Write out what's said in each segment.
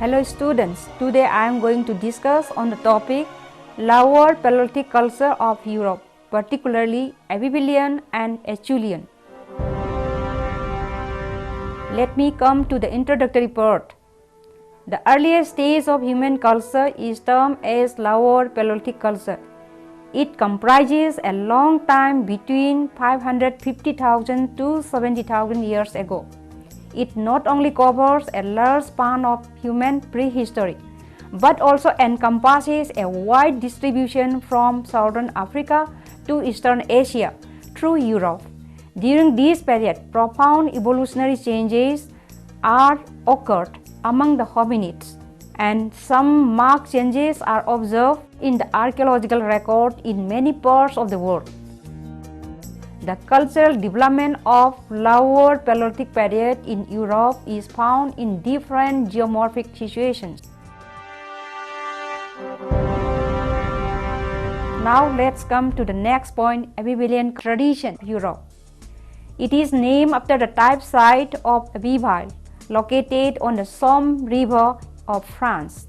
Hello students, today I am going to discuss on the topic Lower Paleolithic culture of Europe, particularly Abbevillian and Acheulean. Let me come to the introductory part. The earliest stage of human culture is termed as Lower Paleolithic culture. It comprises a long time between 550,000 to 70,000 years ago. It not only covers a large span of human prehistory, but also encompasses a wide distribution from southern Africa to eastern Asia through Europe. During this period, profound evolutionary changes are occurred among the hominids, and some marked changes are observed in the archaeological record in many parts of the world. The cultural development of Lower Paleolithic period in Europe is found in different geomorphic situations. Now let's come to the next point, Abbevillian tradition of Europe. It is named after the type site of Abbeville, located on the Somme River of France.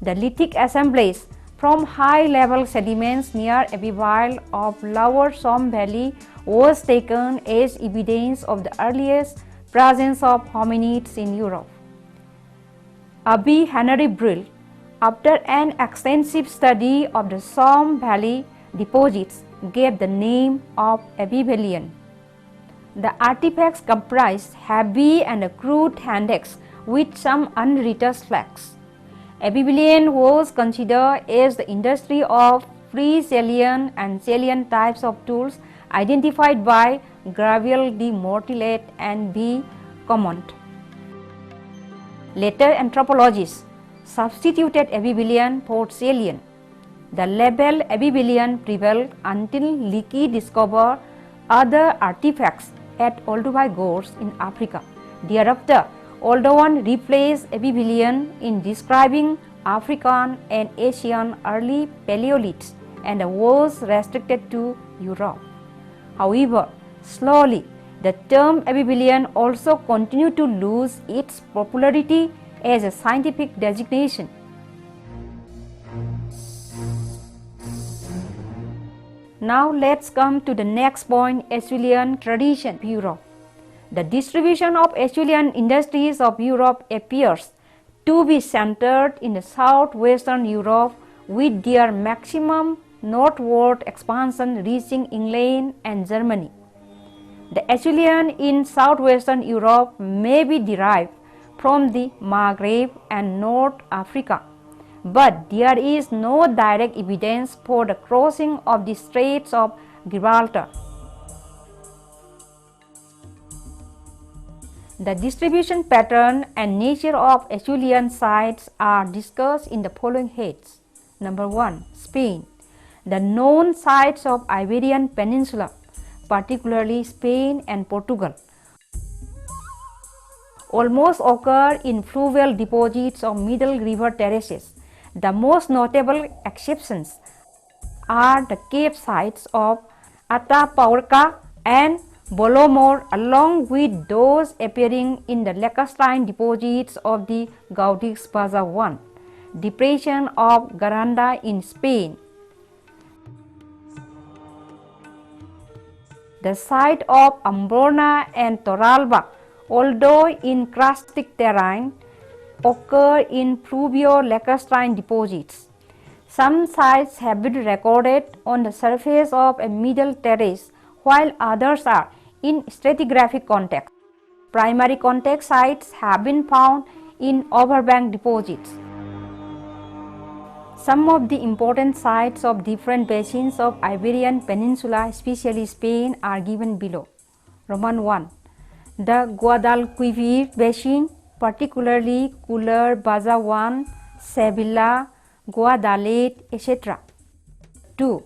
The lithic assemblies from high-level sediments near Abbeville of Lower Somme Valley was taken as evidence of the earliest presence of hominids in Europe. Abbe Henery de Lumley, after an extensive study of the Somme Valley deposits, gave the name of Abbevillian. The artifacts comprised heavy and crude handexes with some unretouched flags. Abbevillian was considered as the industry of pre-Salian and Salian types of tools identified by Gabriel de Mortillet and B. Commont. Later anthropologists substituted Abbevillian for Salian. The label Abbevillian prevailed until Leakey discovered other artifacts at Olduvai Gorge in Africa. Thereafter, Olduvai replaced Abbevillian in describing African and Asian early Paleoliths and was restricted to Europe. However, slowly, the term Abbevillian also continued to lose its popularity as a scientific designation. Now let's come to the next point, Acheulean tradition of Europe. The distribution of Acheulean industries of Europe appears to be centered in the southwestern Europe, with their maximum northward expansion reaching England and Germany. The Acheulean in southwestern Europe may be derived from the Maghreb and North Africa, but there is no direct evidence for the crossing of the Straits of Gibraltar. The distribution pattern and nature of Acheulean sites are discussed in the following heads. Number 1. Spain. The known sites of Iberian Peninsula, particularly Spain and Portugal, almost occur in fluvial deposits of middle river terraces. The most notable exceptions are the cave sites of Atapuerca and Bolomor, along with those appearing in the lacustrine deposits of the Gaudix Baza I depression of Garanda in Spain. The site of Ambrona and Torralba, although in karstic terrain, occur in fluvio-lacustrine deposits. Some sites have been recorded on the surface of a middle terrace, while others are in stratigraphic context. Primary context sites have been found in overbank deposits. Some of the important sites of different basins of Iberian Peninsula, especially Spain, are given below. Roman 1. The Guadalquivir Basin, particularly Cooler, Baza I, Sevilla, Guadalet, etc. 2.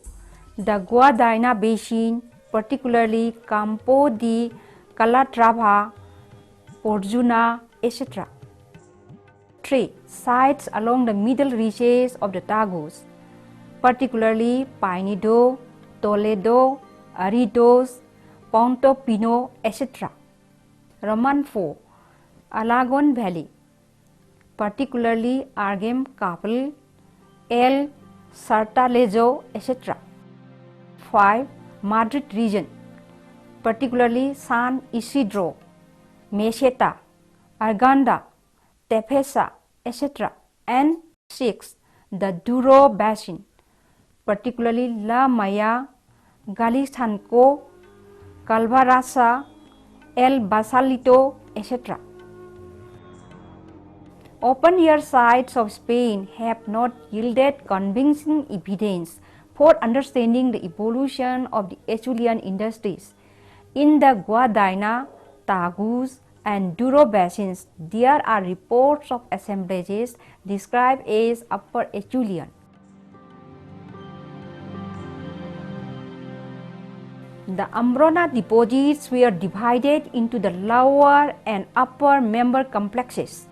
The Guadalina Basin, particularly Campo de Calatrava, Orjuna, etc. 3. Sites along the middle reaches of the Tagus, particularly Pinedo, Toledo, Aridos, Pontopino, etc. Roman 4. Alagon Valley, particularly Argem Capel, El Sartalejo, etc. 5. Madrid region, particularly San Isidro, Meseta, Arganda, Tefesa, etc. And 6. The Douro Basin, particularly La Maya, Galistanco, Calvarasa, El Basalito, etc. Open-air sites of Spain have not yielded convincing evidence for understanding the evolution of the Acheulean industries. In the Guadiana, Tagus, and Douro basins, there are reports of assemblages described as Upper Acheulean. The Ambrona deposits were divided into the lower and upper member complexes.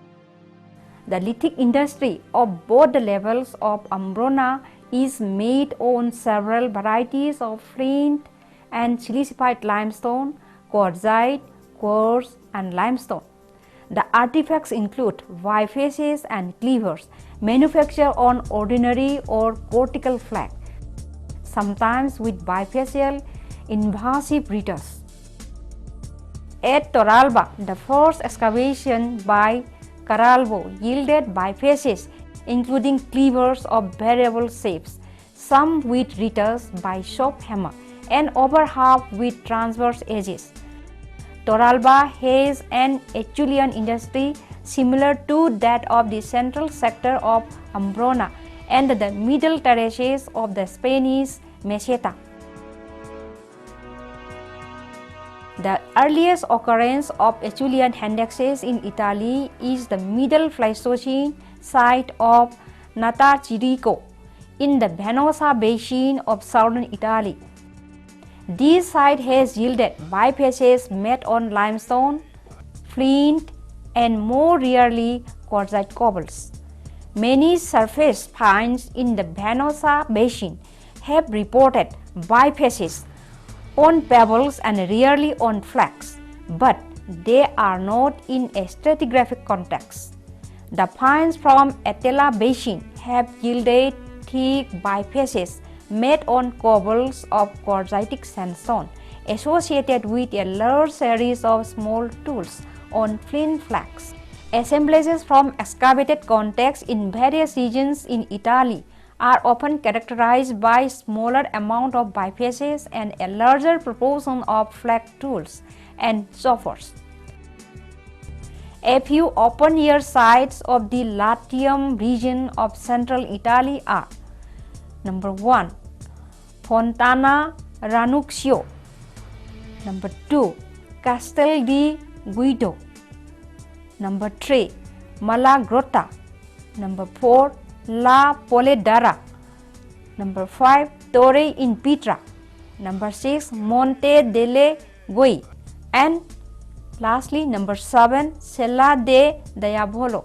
The lithic industry of both the levels of Ambrona is made on several varieties of flint and silicified limestone, quartzite, quartz, and limestone. The artifacts include bifaces and cleavers manufactured on ordinary or cortical flake, sometimes with bifacial invasive ritus. At Torralba, the first excavation by Caralbo yielded bifaces including cleavers of variable shapes, some with ritus by shop hammer and over half with transverse edges. Torralba has an Acheulean industry similar to that of the central sector of Ambrona and the middle terraces of the Spanish Meseta. The earliest occurrence of Acheulean indexes in Italy is the Middle Pleistocene site of Natacirico in the Venosa basin of southern Italy. This site has yielded bifaces made on limestone, flint, and more rarely quartzite cobbles. Many surface finds in the Venosa basin have reported bifaces on pebbles and rarely on flakes, but they are not in a stratigraphic context. The finds from Atella basin have yielded thick bifaces made on cobbles of quartzitic sandstone associated with a large series of small tools on flint flakes. Assemblages from excavated contexts in various regions in Italy are often characterized by smaller amount of bifaces and a larger proportion of flake tools and so forth. A few open-air sites of the Latium region of central Italy are: number 1, Fontana Ranuccio; number 2, Castel di Guido; number 3, Malagrotta; number 4, La Poledara; number 5, Torre in Pietra; number 6, Monte delle Gui; and lastly number 7, Sella de Diavolo.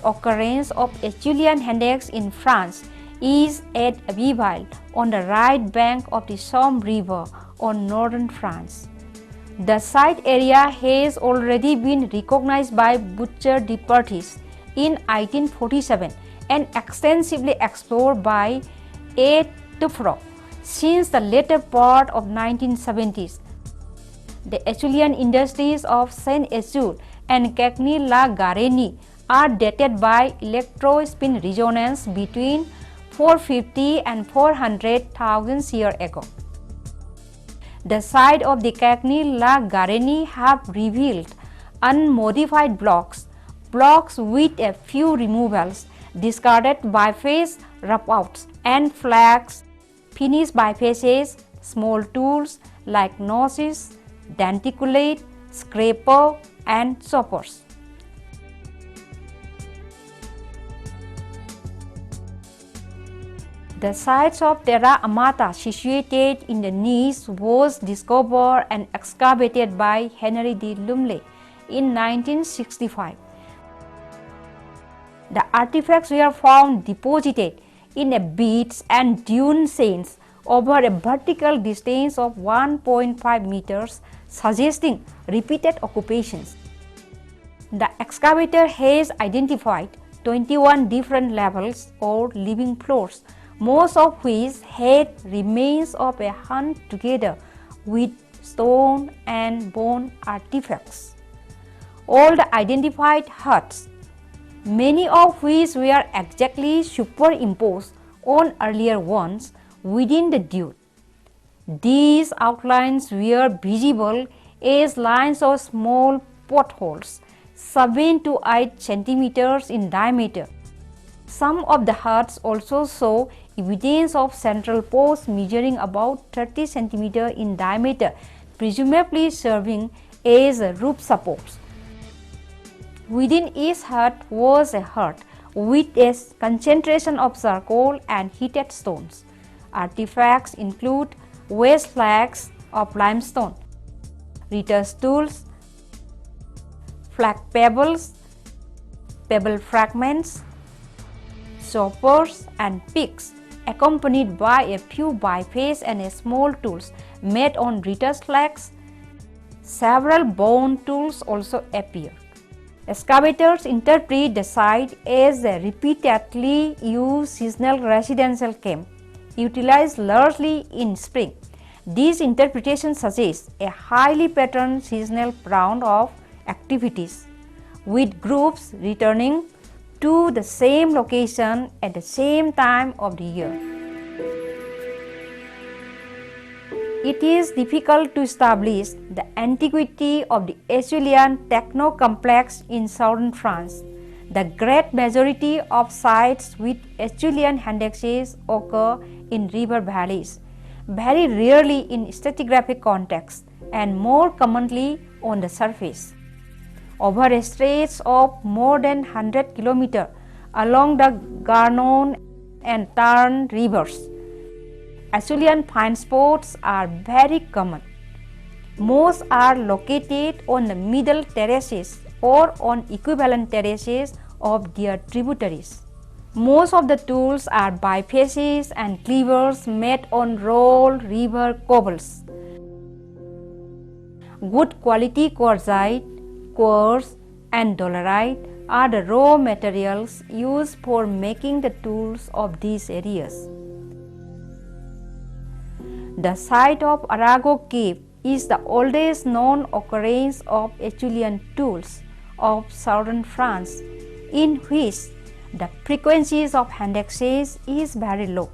Occurrence of Acheulean index in France is at Abbevillian on the right bank of the Somme River on northern France. The site area has already been recognized by Boucher de Perthes in 1847 and extensively explored by A. Tufro since the later part of 1970s. The Acheulean industries of Saint-Achille and Cagny-la-Garenne are dated by electrospin resonance between 450 and 400,000 years ago. The site of the Cagny-la-Garenne have revealed unmodified blocks with a few removals, discarded biface rough-outs and flags, finished bifaces, small tools like nozzles, denticulate, scraper, and so forth. The sites of Terra Amata situated in the Nice was discovered and excavated by Henery de Lumley in 1965. The artifacts were found deposited in a beach and dune sands over a vertical distance of 1.5 meters, suggesting repeated occupations. The excavator has identified 21 different levels or living floors, most of which had remains of a hunt together with stone and bone artifacts. All the identified huts, many of which were exactly superimposed on earlier ones within the dune. These outlines were visible as lines of small potholes, 7 to 8 centimeters in diameter. Some of the huts also show evidence of central posts measuring about 30 centimeters in diameter, presumably serving as roof supports. Within each hut was a hearth with a concentration of charcoal and heated stones. Artifacts include waste flags of limestone, reader's tools, flag pebbles, pebble fragments, choppers and picks, accompanied by a few biface and small tools made on reader's flags. Several bone tools also appear. Excavators interpret the site as a repeatedly used seasonal residential camp, utilized largely in spring. This interpretation suggests a highly patterned seasonal round of activities, with groups returning to the same location at the same time of the year. It is difficult to establish the antiquity of the Acheulean techno-complex in southern France. The great majority of sites with Acheulean indexes occur in river valleys, very rarely in stratigraphic context, and more commonly on the surface. Over a stretch of more than 100 kilometers along the Garonne and Tarn rivers, Acheulean find spots are very common. Most are located on the middle terraces or on equivalent terraces of their tributaries. Most of the tools are bifaces and cleavers made on rolled river cobbles. Good quality quartzite, quartz and dolerite are the raw materials used for making the tools of these areas. The site of Arago cave is the oldest known occurrence of Acheulean tools of southern France, in which the frequencies of indexes is very low.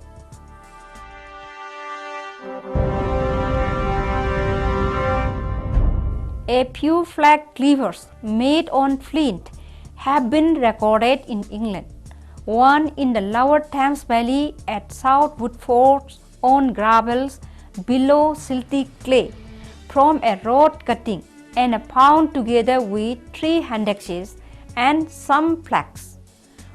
A few flag cleavers made on flint have been recorded in England. One in the lower Thames Valley at South Woodford on gravels below silty clay from a road cutting and found together with 3 indexes and some flags.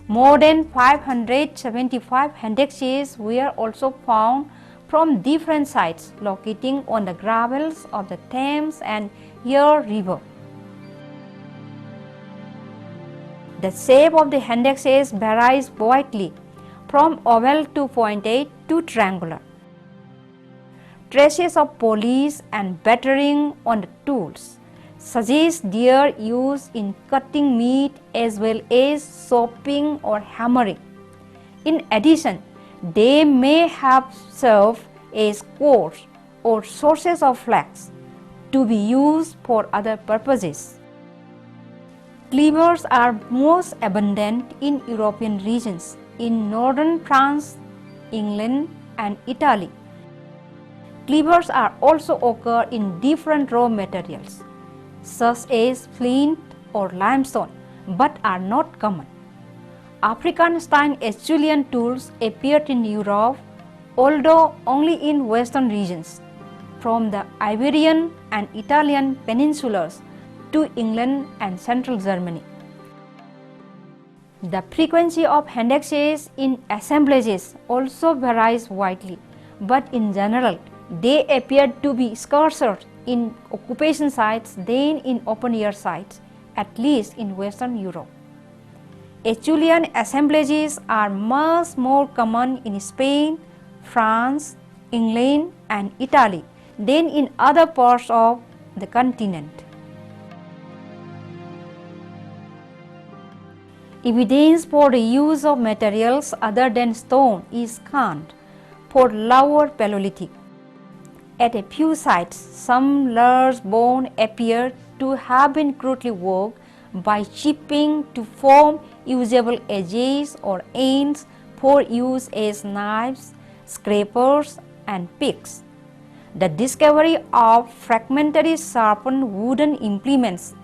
More than 575 indexes were also found from different sites locating on the gravels of the Thames and Yare River. The shape of the indexes varies widely from oval to pointed to triangular. Traces of polish and battering on the tools suggest their use in cutting meat as well as chopping or hammering. In addition, they may have served as cores or sources of flax to be used for other purposes. Cleavers are most abundant in European regions, in northern France, England and Italy. Cleavers are also occur in different raw materials, such as flint or limestone, but are not common. African-style Acheulean tools appeared in Europe, although only in western regions, from the Iberian and Italian peninsulas to England and central Germany. The frequency of indexes in assemblages also varies widely, but in general, they appear to be scarcer in occupation sites than in open-air sites, at least in Western Europe. Acheulean assemblages are much more common in Spain, France, England and Italy than in other parts of the continent. Evidence for the use of materials other than stone is scant for Lower Paleolithic. At a few sites, some large bones appear to have been crudely worked by chipping to form usable edges or ends for use as knives, scrapers, and picks. The discovery of fragmentary sharpened wooden implements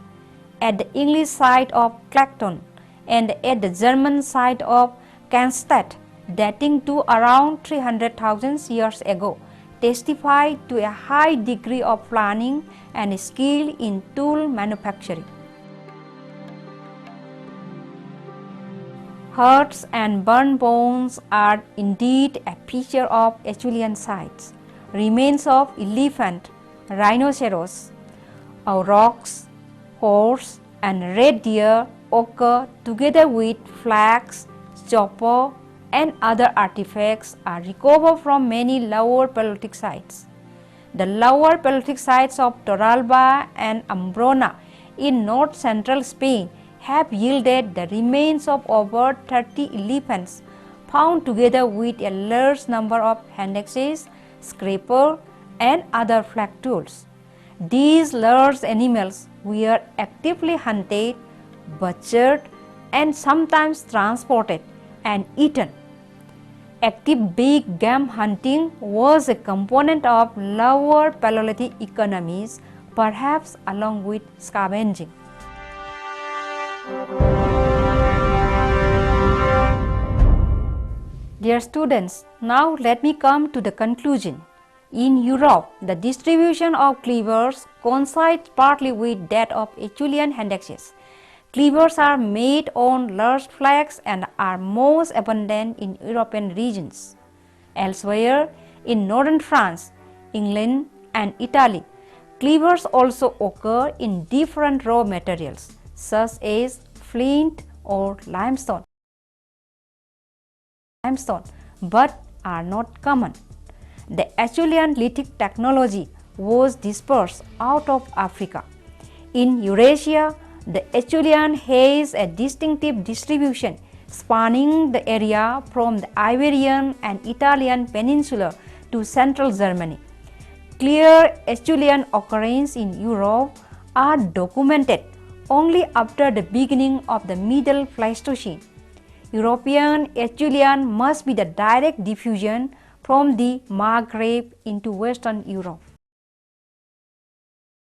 at the English site of Clacton and at the German site of Cannstatt, dating to around 300,000 years ago, testify to a high degree of planning and skill in tool manufacturing. Hearts and burnt bones are indeed a feature of Acheulean sites. Remains of elephant, rhinoceros, aurochs, horse, and red deer occur together with flax, copper, and other artifacts are recovered from many Lower Paleolithic sites. The Lower Paleolithic sites of Torralba and Ambrona in north-central Spain have yielded the remains of over 30 elephants found together with a large number of handaxes, scraper, and other flag tools. These large animals were actively hunted, butchered, and sometimes transported and eaten. Active big game hunting was a component of Lower Paleolithic economies, perhaps along with scavenging. Dear students, now let me come to the conclusion. In Europe, the distribution of cleavers coincides partly with that of Acheulean handaxes. Cleavers are made on large flags and are most abundant in European regions. Elsewhere, in northern France, England, and Italy, cleavers also occur in different raw materials such as flint or limestone, but are not common. The Acheulean lithic technology was dispersed out of Africa. In Eurasia, the Acheulean has a distinctive distribution spanning the area from the Iberian and Italian peninsula to central Germany. Clear Acheulean occurrences in Europe are documented only after the beginning of the Middle Pleistocene. European Acheulean must be the direct diffusion from the Maghreb into Western Europe.